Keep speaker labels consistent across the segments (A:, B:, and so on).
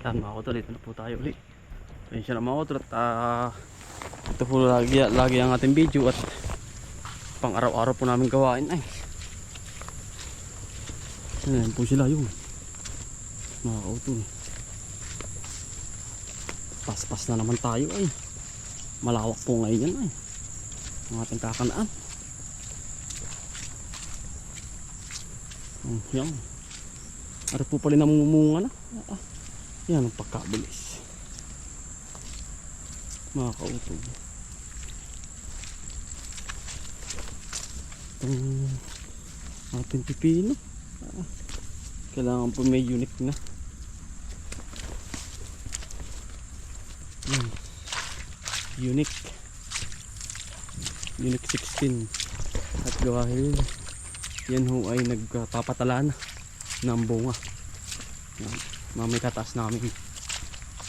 A: Yan mga kutol, dito na po tayo ulit. Pasensya na mga kutol at ito po lagi ang ating video at pang araw-araw po namin gawain ay. Yan po sila yung mga kutol. Paspas na naman tayo ay. Malawak po ngayon yan ay. Ang ating kakanaan. Yan. Ari po pala namumunga na. Yan ang pagkabilis. Mga kautog. Itong ating pipino. Kailangan po may unique na. Yan. Unique 16. At dahil yan ho ay nagpapatala na ng bunga. Yan. Mamay tataas namin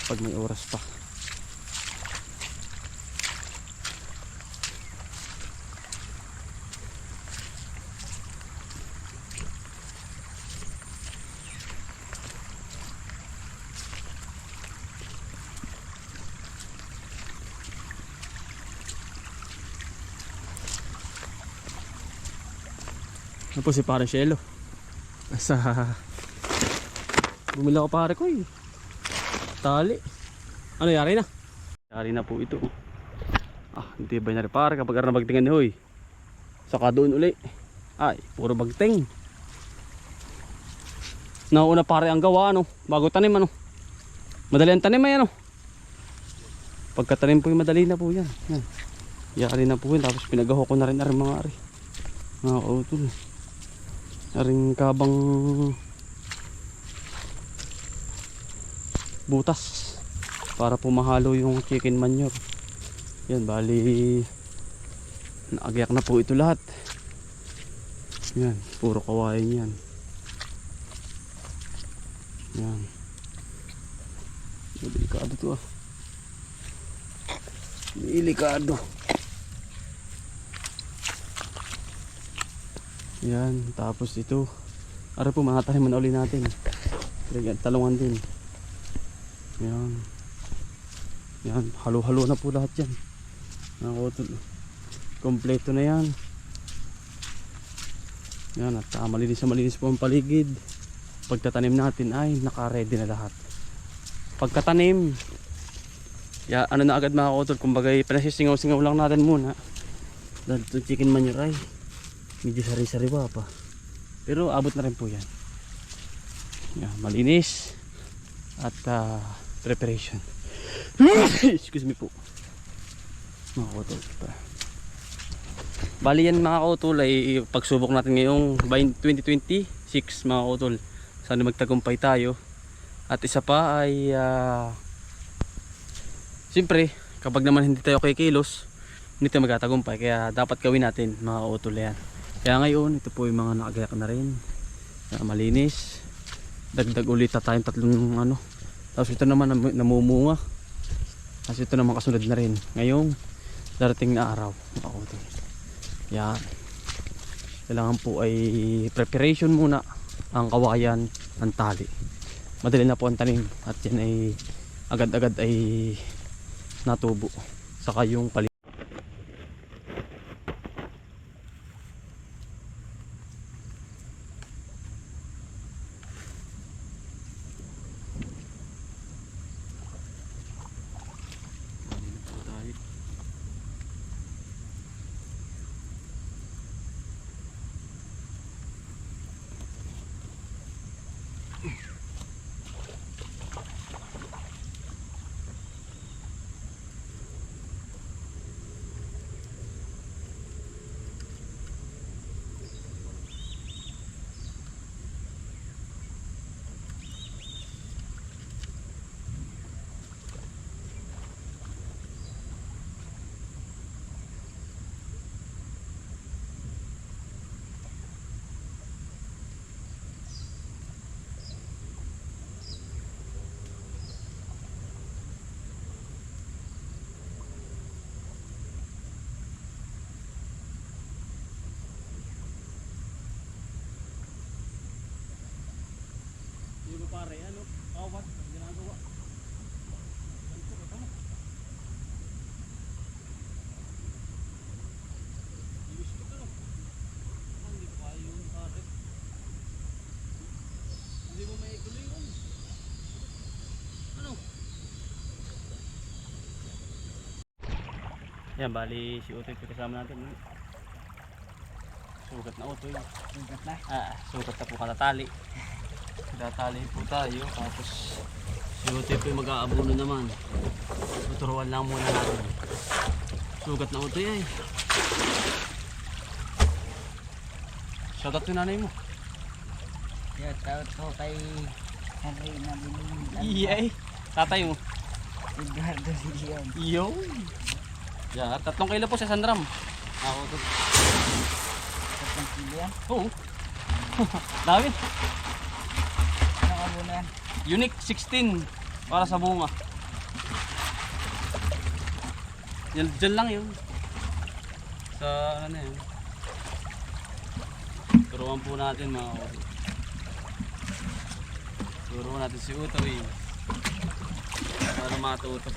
A: pag may oras pa. Ano po si Pare Shelo? Sa bumili ako pare ko eh. Tali. Ano yari na? Yari na po ito. Hindi ba na rin pare kapag na bagtingan ni Hoy. Saka doon uli. Ay, puro bagting. Nauna pare ang gawa ano. Bago tanim ano. Madali ang tanim ay ano. Pagkatanim po yung madali na po yan. Yan. Yari na po yun. Tapos pinagaho ko na rin aring mga ari. Mga kautol. Aring kabang butas para pumahalo yung chicken manure. Yan, bali naagyak na po ito lahat. Yan, puro kawain yan. Yan. Delikado to delikado. Yan, tapos ito ara po mga taniman uli natin. Talungan din. Yan. Yan, halo-halo na po lahat yan. Kompleto na yan. Yan, at malinis po ang paligid. Pagtatanim natin ay naka-ready na lahat. Pagkatanim, ano na agad mga kautol, kumbaga pinasisingaw-singaw lang natin muna. Dahil ito chicken manure ay medyo sari-sariwa pa. Pero abot na rin po yan. Yan, malinis. At preparation. Excuse me po. Mga kautol. Bali yan mga kautol ay pagsubok natin ngayong 2026 mga kautol. Sana magtagumpay tayo. At isa pa ay siyempre kapag naman hindi tayo kikilos, hindi tayo magtatagumpay. Kaya dapat gawin natin mga kautol yan. Kaya ngayon ito po yung mga nakagayak na rin. Malinis. Dagdag ulit tayong tatlong ano. Tapos ito naman namumunga. Tapos ito naman kasunod na rin ngayong darating na araw. Yan. Kailangan po ay preparation muna ang kawayan ng tali. Madali na po ang tanim. At yan ay agad-agad ay natubo. Saka yung palit. Yan, bali si Utoy po kasama natin. Sugat na Utoy.
B: Sugat na.
A: Sugat na po katatali. Tatali po tayo. Tapos si Utoy po mag-aabuno naman. Tuturuan lang muna natin. Sugat na Utoy ay. Shoutout yung nanay mo.
B: Shoutout po kay Henry na Bining.
A: Iyay. Tatay mo.
B: Edgardo Leon.
A: Iyo. Yeah, 3 kilo po sa sandram. Ako to.
B: 3 kilo yan.
A: Oo. Dami.
B: Anong abono yan?
A: Unique 16 para sa bunga. Diyan lang yun. Sa ano na yun. Turuan po natin mga kapatid. Turuan natin si Utoy. Para matuto.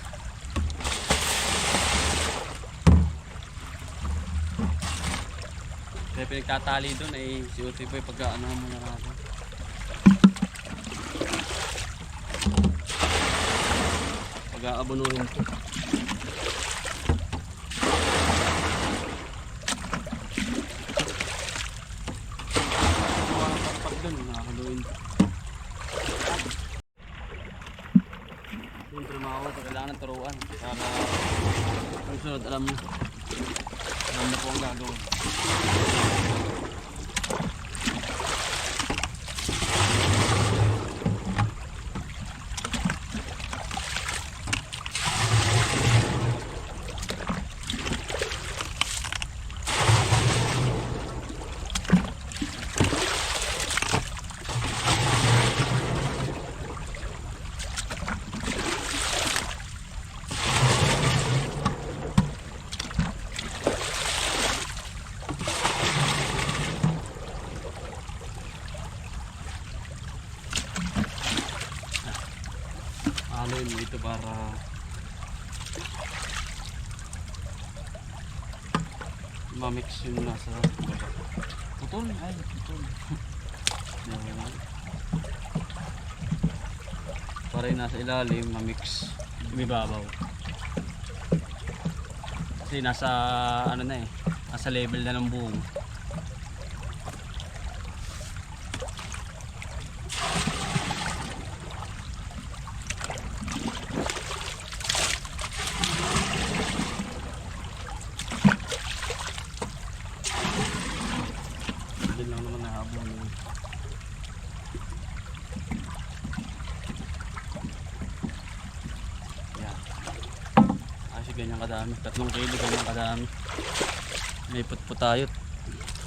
A: Kaya pinagtatali doon ay si Utoy po yung pag-aanohan muna natin. Pag-aabunuhin po. Mga kapag doon, nakakaluin. Siyempre mga kapatid, kailangan ng turuan para ang sunod alam na. Alam na po ang gagawin. Haloin mo ito para mamix yung nasa baba. Putol.
B: Ay, putol.
A: Yan. Para yung nasa ilalim mamix umibabaw. Kasi nasa ano na eh, nasa level na ng buong. Diyan lang naman nahabol yun. Yan. Kasi ganyan kadami. 3 kilo ganyan kadami. May putpo tayo.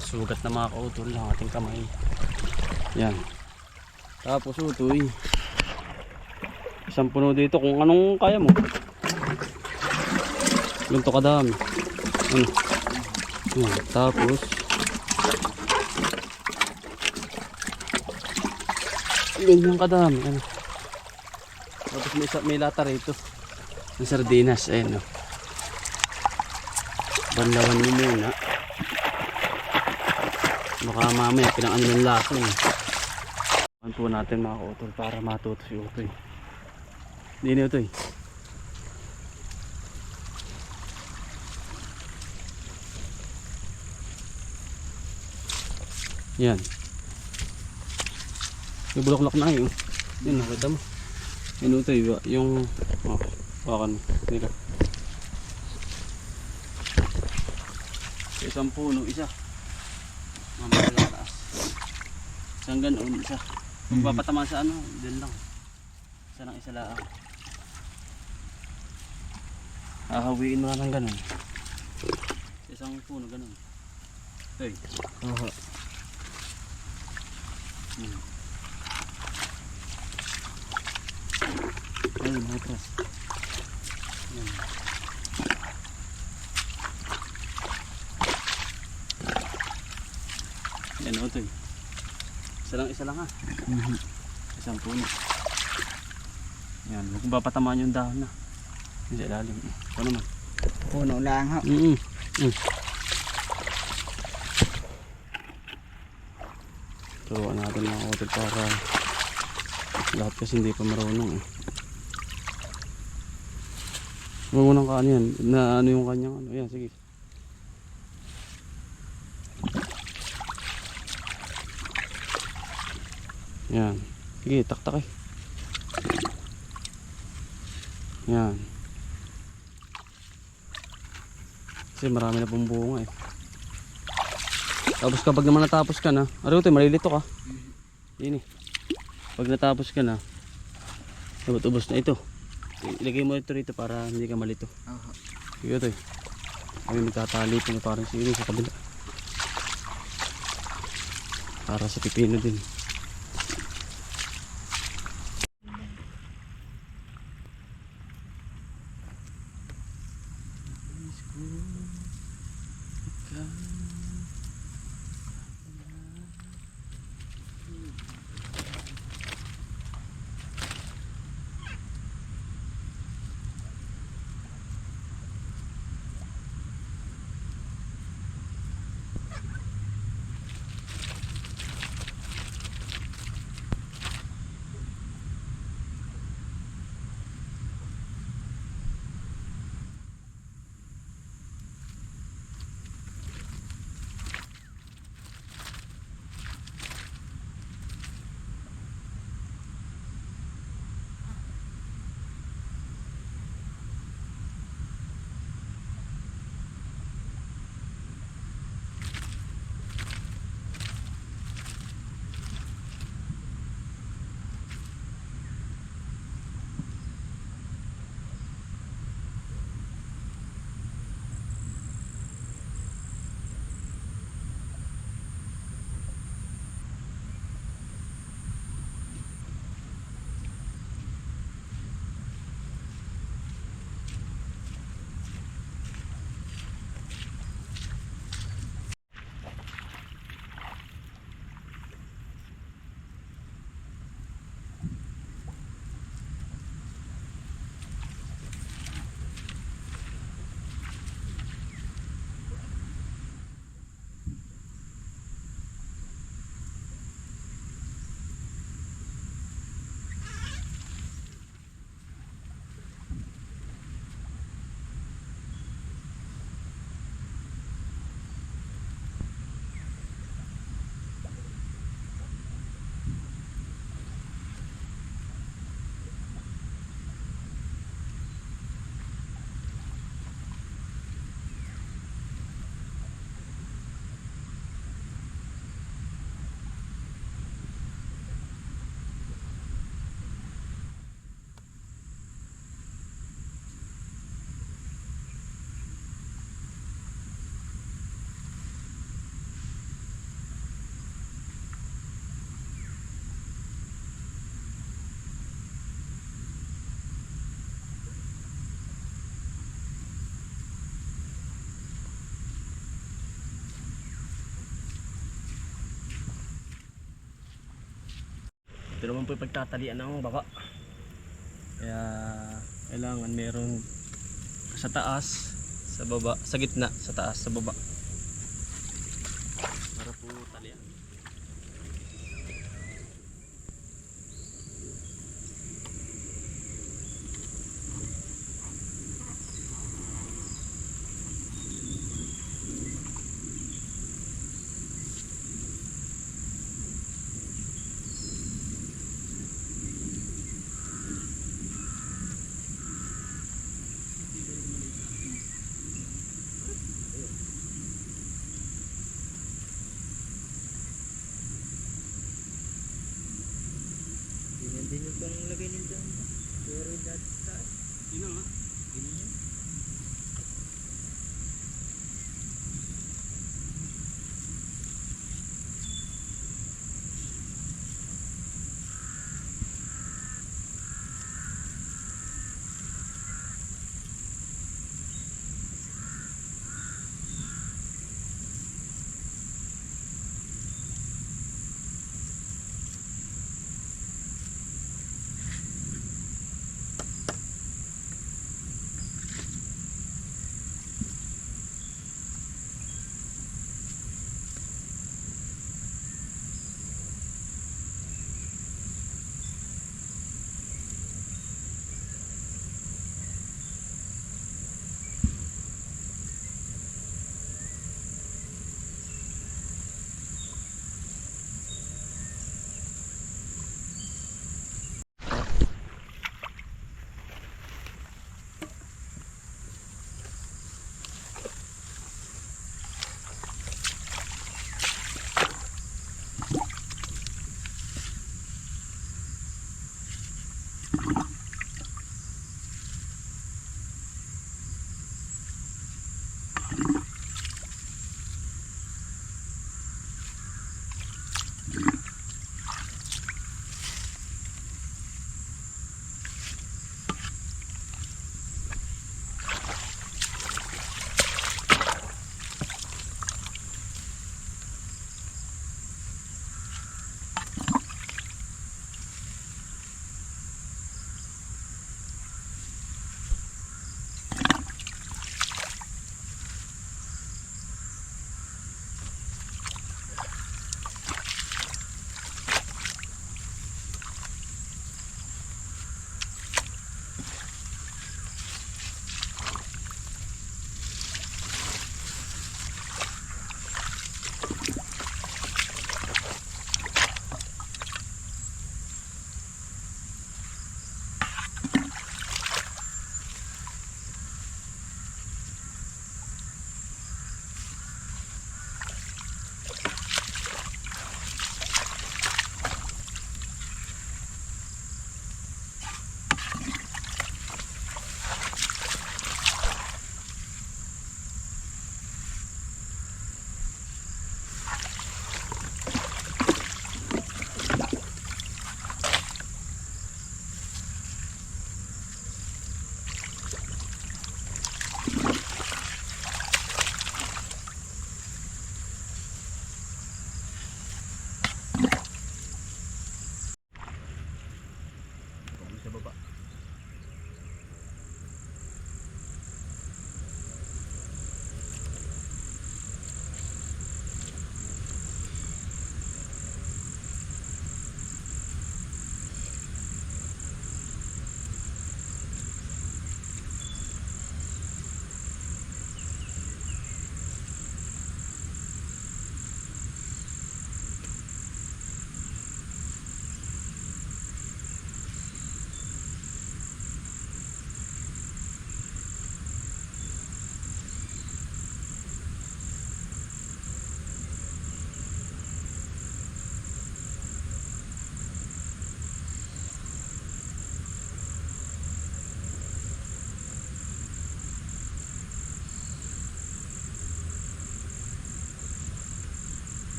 A: Sugat na mga kautol ng ating kamay. Yan. Tapos Utoy. Isang puno dito kung anong kaya mo. Ganito kadami. Ano? Yan. Tapos ganyan kadami. Ano? Tapos may lata rito. Ng sardinas. Ayan o. Banlawan mo muna. Baka mamaya pinang ano ng lasa. Ano po natin mga kautol para matuto si Utoy. Hindi na Utoy. Yan. Yung bulaklak na yun. Yun, nakita mo. Yun Utoy, yung wakan mo. Hindi ka. Isang puno, isa. Mamaya taas. Isang ganoon, isa. Kung papatamaan sa ano, din lang. Isa lang isa lang. Hahawiin mo na ng gano'n. Isang puno gano'n. Hey. Aha. Ayun, matras. Yan o ito eh. Isa lang ha. Isang puno. Yan, huwag kong papatamaan yung dahon na. Hindi ilalim. Ito naman.
B: Puno lang ha.
A: Turuan natin mga utol para lahat kasi hindi pa marunong eh. Huwag mo nang kaan yan. Na ano yung kanyang ano. Yan, sige. Yan. Sige, taktak eh. Yan. Kasi marami na pong bunga eh. Tapos kapag naman natapos ka na, ano ito, malilito ka. Yun eh. Pag natapos ka na, ubos na ito. Ilagay mo ito rito para hindi ka malito.
B: Oo.
A: Sige ito eh. Kami magtatali ito na parang sili sa kabila. Para sa pipino din. Ito naman po yung pagtatalian ng baka. Kaya kailangan meron sa taas, sa baba, sa gitna, sa taas, sa baba. Para po talian.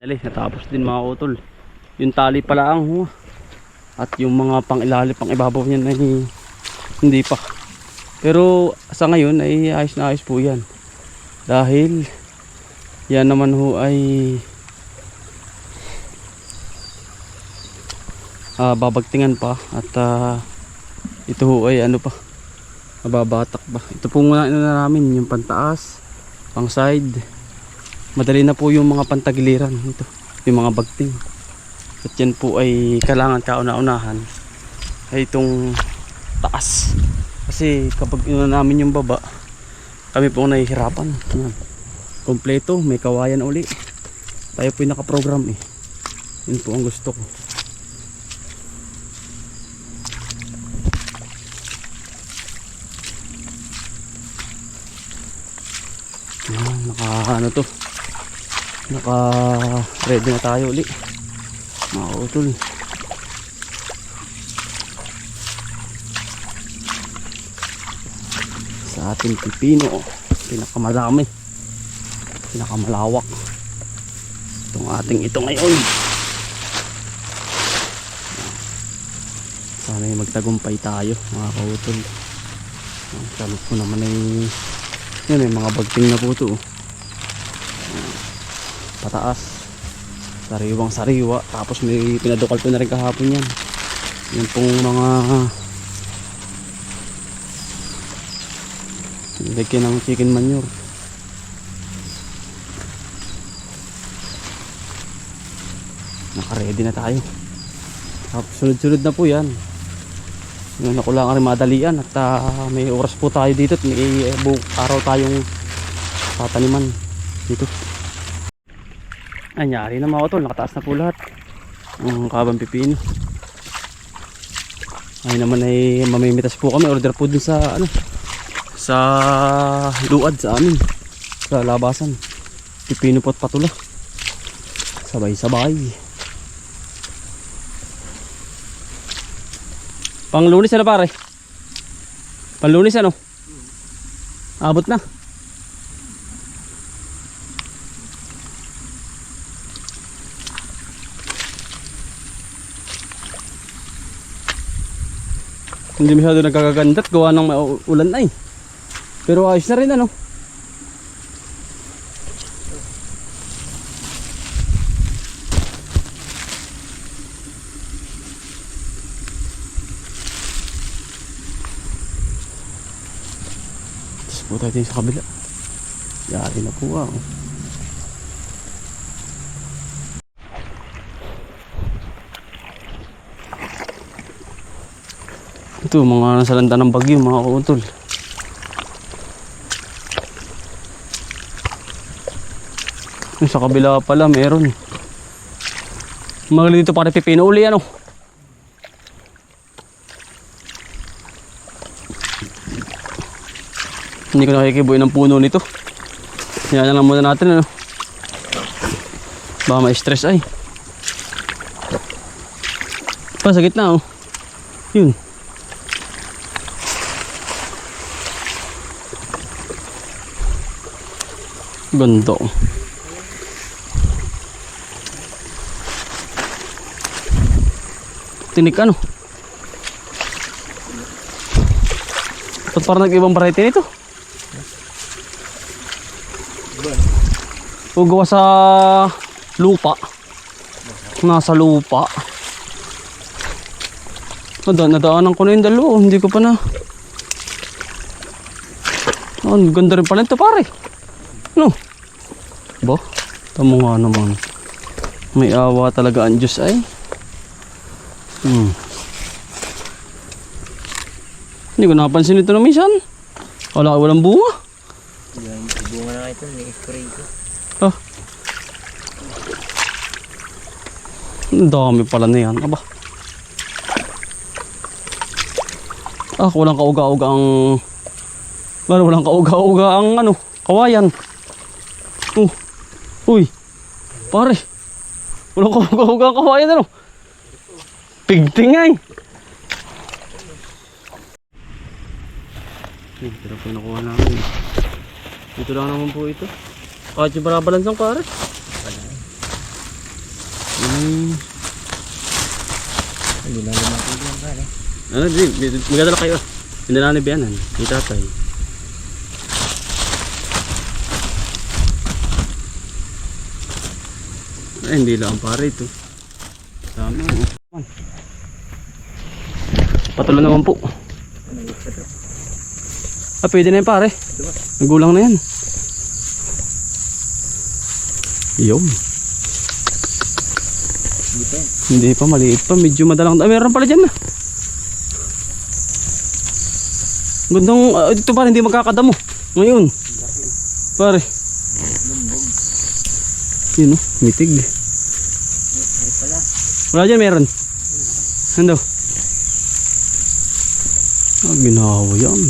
A: Ali, natapos din mga utol. Yung tali pala ang at yung mga pang ilalim, pang ibabaw niyan ay hindi pa. Pero sa ngayon ay ayos na ayos po yan. Dahil yan naman ho ay babagtingan pa at ito ho ay ano pa, mababatak ba. Ito po muna na namin yung pantaas, pang side. Madali na po yung mga pantagiliran ito, yung mga bagting. At yan po ay kailangan kauna-unahan ay itong taas. Kasi kapag ina namin yung baba, kami po nahihirapan. Yan. Kompleto, may kawayan uli. Tayo po yung nakaprogram eh. Yun po ang gusto ko. Yan, ano to, naka ready na tayo uli mga utol. Sa ating pipino, pinakamadami, pinakamalawak itong ating ito ngayon. Sana ay magtagumpay tayo mga kautol. Ang salot ko naman ay yan, may mga bagting na po ito. Pataas, sariwang sariwa. Tapos may pinadukal ko na rin kahapon yan. Yan pong mga nilagyan ng chicken manure. Naka-ready na tayo. Tapos sunod-sunod na po yan. Yun, ako lang rin madalian at may oras po tayo dito at may araw tayong tataniman dito. Anyari na mga utol, nakataas na po lahat ang kabang pipino. Ay naman ay mamimitas po kami, order po din sa ano, sa luad sa amin, sa labasan. Pipino po at patula, sabay-sabay. Pang Lunes ano pare? Pang Lunes ano? Abot na. Hindi masyado nagkakaganda at gawa ng ulan na eh. Pero ayos na rin ano. Po tayo din sa kabila. Yari na po ah. Ito mga nasalanta ng bagyo mga kautol. Sa kabila pala meron. Mga dito para pipino uli ano. Hindi ko nakikibuin ng puno nito. Yan lang muna natin ano. Baka ma-stress ay. Pa sa gitna oh. Yun. Ganda oh. Tinik ano. Ba't parang nag-ibang variety nito? O gawa sa lupa. Nasa lupa. Nadaanan ko na yung dalawa. Hindi ko pa na. Oh, ganda rin pala ito pare. Ano? Ba? Tamo nga naman. May awa talaga ang Diyos ay. Hindi ko napansin ito na minsan. Wala, walang bunga.
B: Yung bunga na ito, ni-spray ko.
A: Ah. Ang dami pala na yan. Aba. Walang kauga-uga ang... Walang kauga-uga ang ano, kawayan. Uy. Pare. Walang kauga-uga ang kawayan ano. Pigting ay. Pero po nakuha namin. Dito lang naman po ito. Kahit yung balansang pare. Ay.
B: Hindi lang naman ito yan pare.
A: Ano, magdadala kayo. Pinala ni Bianan, ni tatay. Ay, hindi lang pare ito. Dami. Patulo naman po. Ah, pwede na yan pare. Nagulang na yan. Yun.
B: Hindi pa yan.
A: Hindi pa, maliit pa. Medyo madalang. Ah, meron pala dyan na. Gandang, ito pare, hindi magkakadamo. Ngayon. Pare. Yun o, mitig.
B: Ay pala.
A: Wala dyan, meron. Ano? Ah, ginawa yan.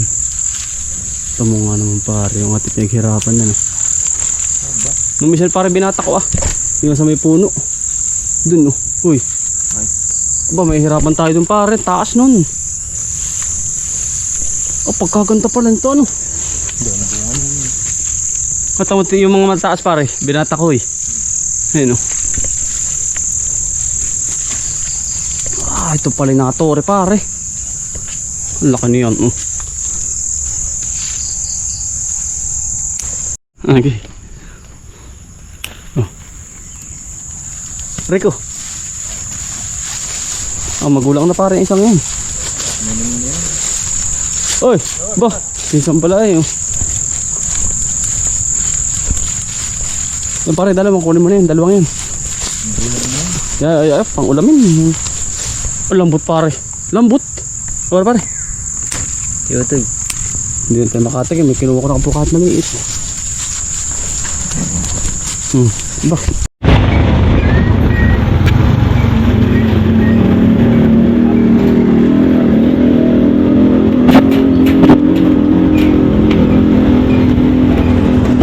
A: Ito mo nga naman pare, yung ating pinaghirapan na. Nung minsan pare binata ko yung sa may puno. Dun oh. Uy.
B: Ay.
A: Aba, may hirapan tayo dun pare, taas nun. Oh, pagkaganda pala nito ano. Katamot yung mga mataas pare, binata ko eh. Ayun oh. Ah, ito pala yung nakatore pare. Ang laki niyan oh. Okay. Oh. Rico. Ah, magulang na pare isang yan. Oy, ba, isang pala eh. Oh. Yan pare, dalawang kunin mo na yan, dalawang yan. Ay, pang ulamin. Oh, lambot pare. Lambot. Pare pare.
B: Tiyotoy.
A: Hindi na tayo makatikin, may kinuha ko na kapukat na liit. Ba.